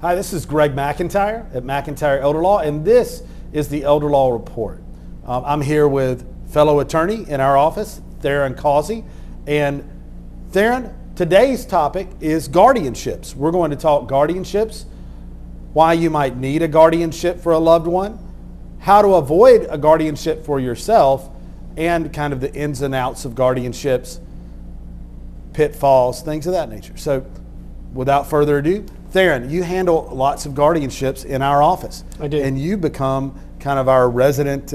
Hi, this is Greg McIntyre at McIntyre Elder Law, and this is the Elder Law Report. I'm here with fellow attorney in our office, Therron Causey. And Therron, today's topic is guardianships. We're going to talk guardianships, why you might need a guardianship for a loved one, how to avoid a guardianship for yourself, and kind of the ins and outs of guardianships, pitfalls, things of that nature. So without further ado, Therron, you handle lots of guardianships in our office. I do. And you become kind of our resident,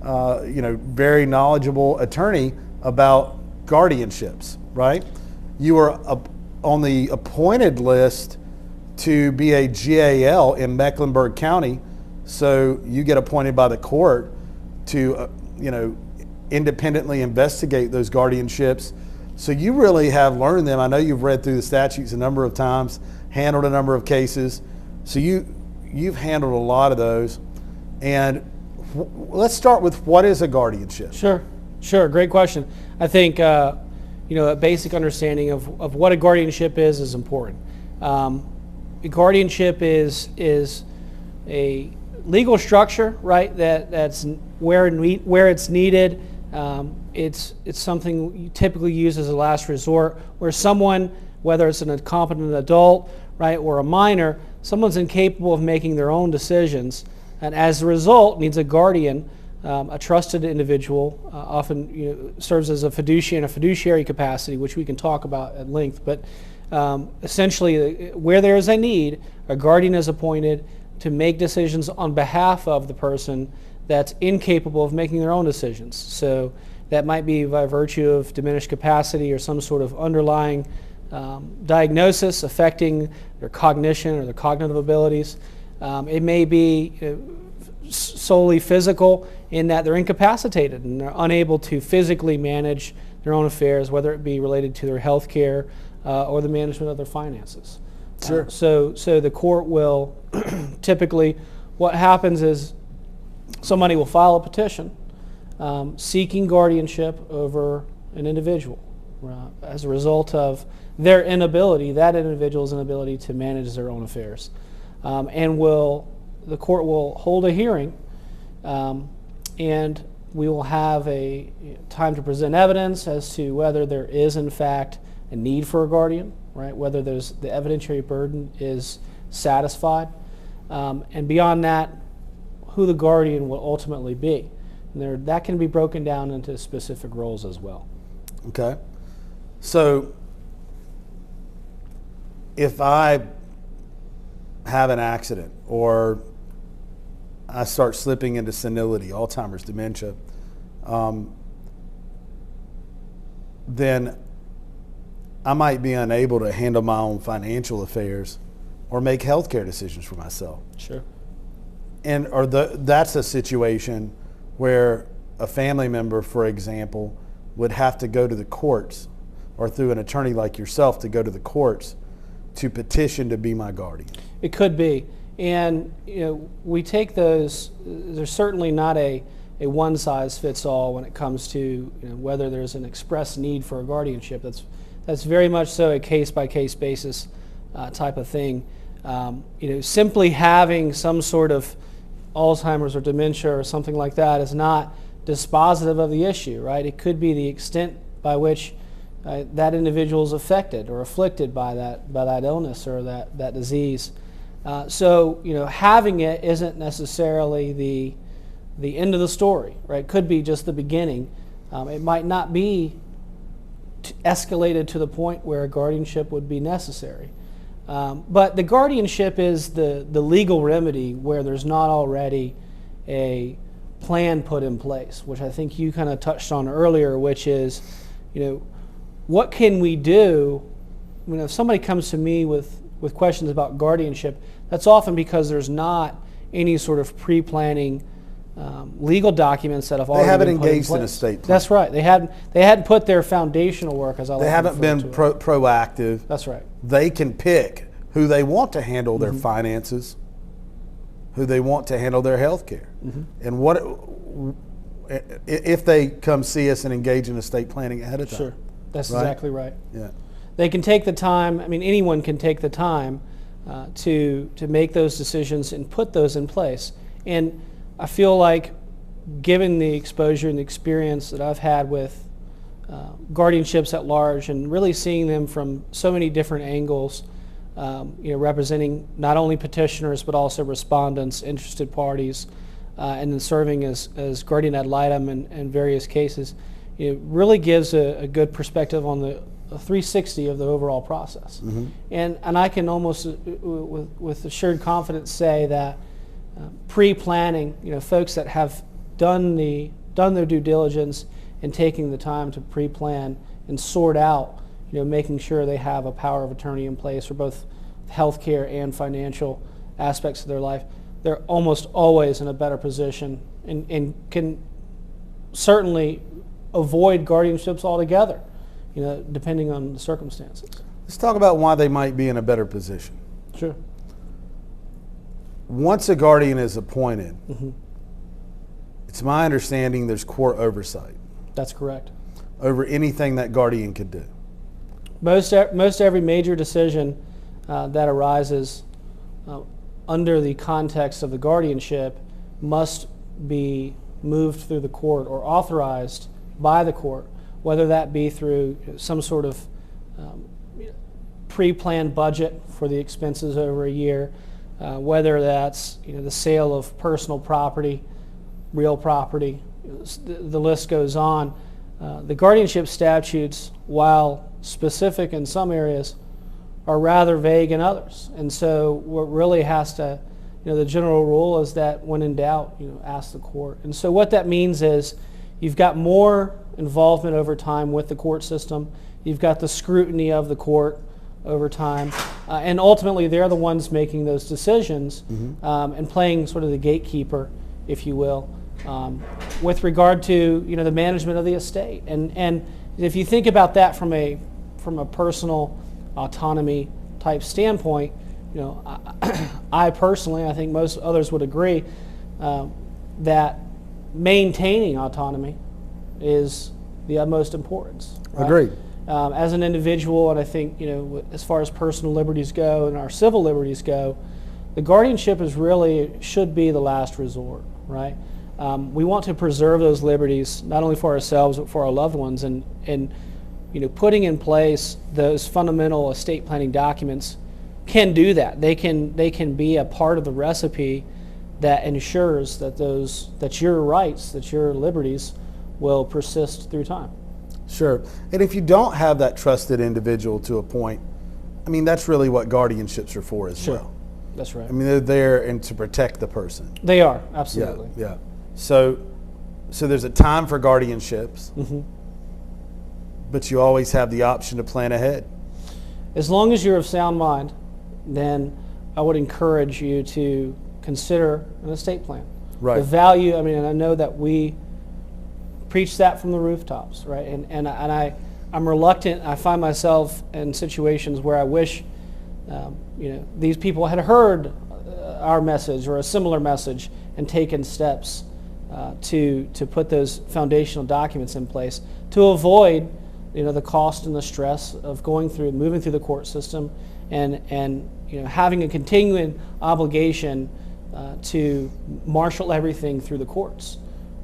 very knowledgeable attorney about guardianships, right? You were on the appointed list to be a GAL in Mecklenburg County, so you get appointed by the court to, independently investigate those guardianships. So you really have learned them. I know you've read through the statutes a number of times, handled a number of cases. So you've handled a lot of those. And let's start with, what is a guardianship? Sure. Great question. I think, a basic understanding of what a guardianship is important. A guardianship is a legal structure, right? That's where it's needed. It's something you typically use as a last resort, where someone, whether it's an incompetent adult, right, or a minor, someone's incapable of making their own decisions, and as a result needs a guardian, a trusted individual, often serves as a fiduciary in a fiduciary capacity, which we can talk about at length. But essentially, where there is a need, a guardian is appointed to make decisions on behalf of the person that's incapable of making their own decisions. So that might be by virtue of diminished capacity or some sort of underlying diagnosis affecting their cognition or their cognitive abilities. It may be solely physical, in that they're incapacitated and they're unable to physically manage their own affairs, whether it be related to their health care or the management of their finances. Sure. So the court will typically, what happens is somebody will file a petition seeking guardianship over an individual as a result of their inability, that individual's inability to manage their own affairs. And the court will hold a hearing, and we will have a time to present evidence as to whether there is in fact a need for a guardian, right? Whether the evidentiary burden is satisfied, and beyond that, who the guardian will ultimately be. And that can be broken down into specific roles as well. Okay. So if I have an accident, or I start slipping into senility, Alzheimer's, dementia, then I might be unable to handle my own financial affairs or make healthcare decisions for myself. Sure. That's a situation where a family member, for example, would have to go to the courts, or through an attorney like yourself, to go to the courts to petition to be my guardian. It could be. And we take those, there's certainly not a one-size-fits-all when it comes to whether there's an express need for a guardianship. That's very much so a case-by-case basis type of thing. Simply having some sort of Alzheimer's or dementia or something like that is not dispositive of the issue, right? It could be the extent by which that individual is affected or afflicted by that illness or that disease. So having it isn't necessarily the end of the story, right? It could be just the beginning. It might not be escalated to the point where a guardianship would be necessary. But the guardianship is the legal remedy where there's not already a plan put in place, which I think you kind of touched on earlier, which is, what can we do if somebody comes to me with questions about guardianship? That's often because there's not any sort of pre-planning legal documents that have already been put in place. They haven't engaged in estate planning. That's right. They hadn't put their foundational work, as I like to refer to it. They haven't been proactive. That's right. They can pick who they want to handle their finances, who they want to handle their health care. And what if they come see us and engage in estate planning ahead of time? Sure. That's exactly right. Yeah. They can take the time. I mean, anyone can take the time to make those decisions and put those in place. And I feel like, given the exposure and the experience that I've had with guardianships at large, and really seeing them from so many different angles, representing not only petitioners but also respondents, interested parties, and then serving as guardian ad litem in various cases, it really gives a good perspective on the 360 of the overall process. Mm-hmm. And I can almost with assured confidence say that pre-planning, folks that have done their due diligence and taking the time to pre-plan and sort out, making sure they have a power of attorney in place for both healthcare and financial aspects of their life, they're almost always in a better position and can certainly avoid guardianships altogether, depending on the circumstances. Let's talk about why they might be in a better position. Sure. Once a guardian is appointed, Mm-hmm. it's my understanding there's court oversight That's correct. over anything that guardian could do. Most every major decision that arises under the context of the guardianship must be moved through the court or authorized by the court, whether that be through some sort of pre-planned budget for the expenses over a year, whether that's the sale of personal property, real property, the list goes on. The guardianship statutes, while specific in some areas, are rather vague in others. And so what really has to, the general rule is that when in doubt, ask the court. And so what that means is you've got more involvement over time with the court system. You've got the scrutiny of the court over time. And ultimately, they're the ones making those decisions, Mm-hmm. And playing sort of the gatekeeper, if you will, with regard to the management of the estate. And if you think about that from a personal autonomy type standpoint, I personally, I think most others would agree, that maintaining autonomy is the utmost importance. Right? Agreed. As an individual, and I think as far as personal liberties go and our civil liberties go, the guardianship should be the last resort, right? We want to preserve those liberties not only for ourselves but for our loved ones, and putting in place those fundamental estate planning documents can do that. They can be a part of the recipe that ensures that your rights, that your liberties will persist through time. Sure. And if you don't have that trusted individual to appoint, that's really what guardianships are for as well. That's right. They're there and to protect the person. They are, absolutely. Yeah. So there's a time for guardianships, Mm-hmm. but you always have the option to plan ahead. As long as you're of sound mind, then I would encourage you to consider an estate plan. Right. The value, and I know that we preach that from the rooftops, right? And I'm reluctant. I find myself in situations where I wish, these people had heard our message or a similar message and taken steps to put those foundational documents in place to avoid, the cost and the stress of moving through the court system, and having a continuing obligation to marshal everything through the courts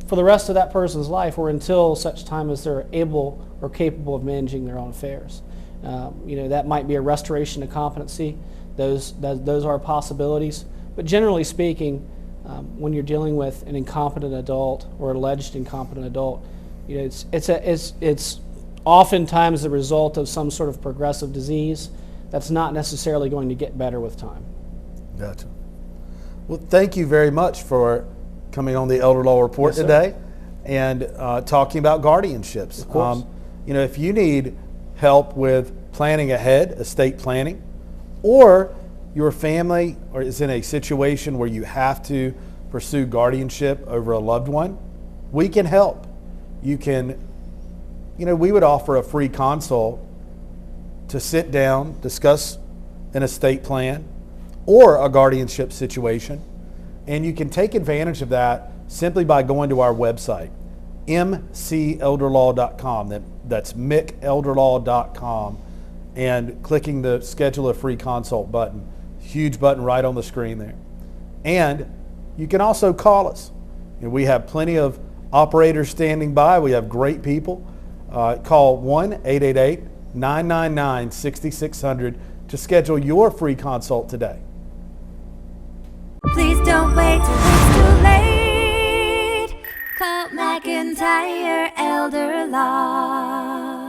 for the rest of that person's life, or until such time as they're able or capable of managing their own affairs. That might be a restoration of competency. Those are possibilities. But generally speaking, when you're dealing with an incompetent adult or alleged incompetent adult, it's oftentimes the result of some sort of progressive disease that's not necessarily going to get better with time. Gotcha. Well, thank you very much for coming on the Elder Law Report today and talking about guardianships. Of course. If you need help with planning ahead, estate planning, or your family is in a situation where you have to pursue guardianship over a loved one, we can help. You can, we would offer a free consult to sit down, discuss an estate plan or a guardianship situation, and you can take advantage of that simply by going to our website, mcelderlaw.com. That's mcelderlaw.com, and clicking the schedule a free consult button. Huge button right on the screen there. And you can also call us. We have plenty of operators standing by. We have great people. Call 1-888-999-6600 to schedule your free consult today. Please don't wait till it's too late. Call McIntyre Elder Law.